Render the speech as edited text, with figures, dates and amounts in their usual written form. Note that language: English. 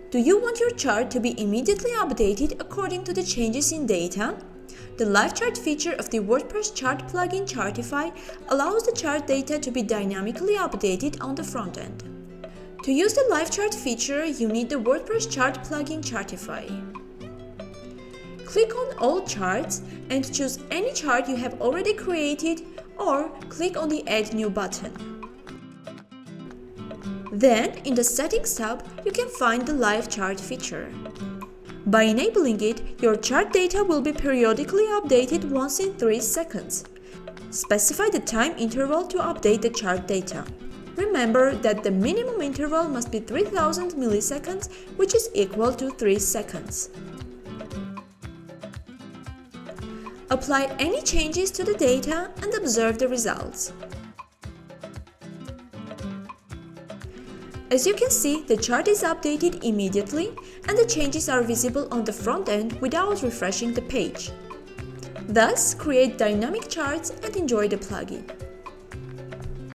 Do you want your chart to be immediately updated according to the changes in data? The Live Chart feature of the WordPress chart plugin Chartify allows the chart data to be dynamically updated on the front end. To use the Live Chart feature, you need the WordPress chart plugin Chartify. Click on All Charts and choose any chart you have already created, or click on the Add New button. Then, in the Settings tab, you can find the Live Chart feature. By enabling it, your chart data will be periodically updated once in 3 seconds. Specify the time interval to update the chart data. Remember that the minimum interval must be 3000 milliseconds, which is equal to 3 seconds. Apply any changes to the data and observe the results. As you can see, the chart is updated immediately and the changes are visible on the front end without refreshing the page. Thus, create dynamic charts and enjoy the plugin.